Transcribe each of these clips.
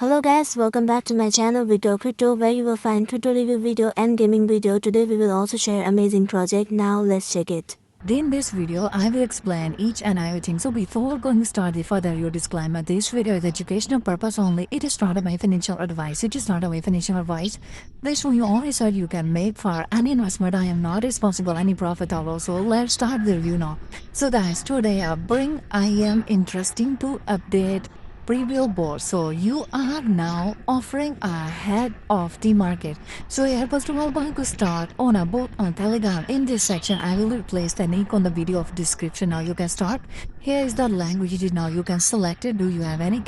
Hello guys, welcome back to my channel Victor Crypto, where you will find crypto review video and gaming video. Today we will also share amazing project. Now let's check it. In this video, I will explain each and everything. So before going started further, your disclaimer: this video is educational purpose only. It is not my financial advice. It is not my financial advice. This will only so you can make for any investment. I am not responsible any profit or loss. So let's start the review now. So guys, today I am interesting to update preview board. So you are now offering ahead of the market. So here first of all, going to start on a bot on Telegram. In this section I will replace the link on the video of description. Now you can start. Here is the language. Now you can select it. Do you have any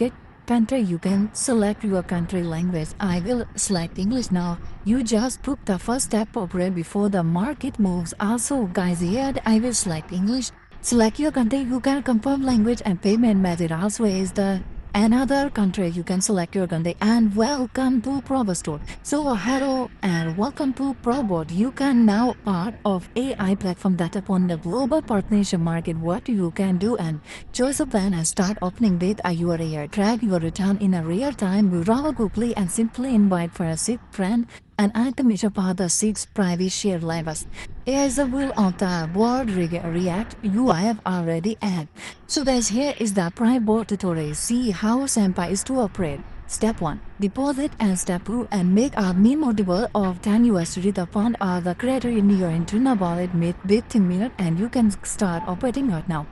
country? You can select your country language. I will select English. Now you just took the first step of it before the market moves. Also guys, here I will select English. Select your country. You can confirm language and payment method. Also is the another country. You can select your country. And welcome to Probo Store. So hello and welcome to Probo. You can now part of AI platform that upon the global partnership market. What you can do and choose a plan and start opening with a URL. Track your return in a real time. Withdraw quickly and simply invite for a sick friend and add the measure part the 6 private share levels. As a will on the board React you have already added. So guys, here is the private board tutorial. See how simple is to operate. Step 1. Deposit, and step 2. And make a min multiple of 10 USD. The fund are the creator in your internal wallet made within minute and you can start operating right now.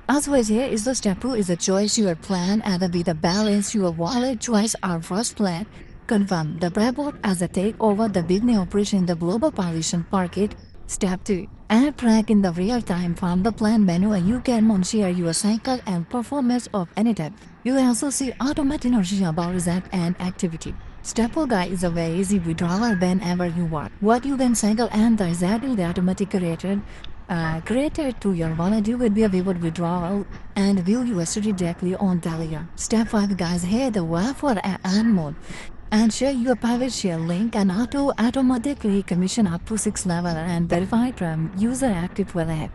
As well as here is the step 2 is the choice your plan and with the balance your wallet choice our first plan. Confirm the Brabot as a take over the beginning operation in the global partition market. Step 2. Add track in the real time from the plan menu and you can monitor your cycle and performance of any type. You will also see automatic notification about result and activity. Step 4 guys is a very easy withdrawal whenever you want. What you can cycle and the result will be automatically created to your wallet. You will be able to withdrawal and view USD directly on Telegram. Step 5 guys, here the web for earn mode. And share your private share link and automatically commission up to 6 level and verified from user active wallet.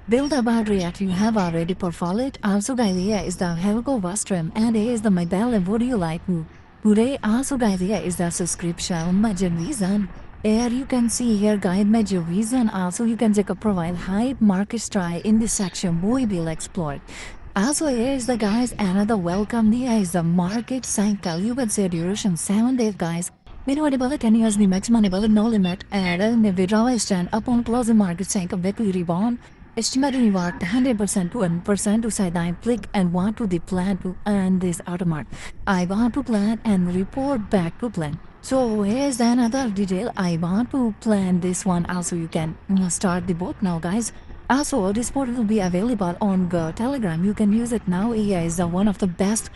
Build about React you have already performed. Also guys, here is the Helgo Vastram and here is the my bell. Would you like to today? Also guys, here is the subscription major reason. Here you can see here guide major reason. Also you can check a provide hype market try in this section we will explore. Also here is the guys another welcome. Here is the market cycle. You can say duration 7 days guys. Minimum deposit 10 years, the maximum deposit no limit. And the withdrawal stand upon closing market cycle weekly rebound. Estimated reward 100% to 1% to sideline click and want to the plan to earn this automatic. I want to plan and report back to plan. So here's another detail. I want to plan this one. Also you can start the bot now guys. Also, this bot will be available on Telegram. You can use it now. AI is one of the best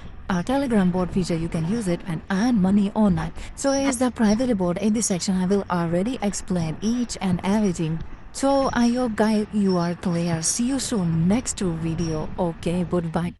Telegram bot feature. You can use it and earn money online. So here's the private bot. In this section, I will already explain each and everything. So I hope guys you are clear. See you soon next video. Okay, goodbye.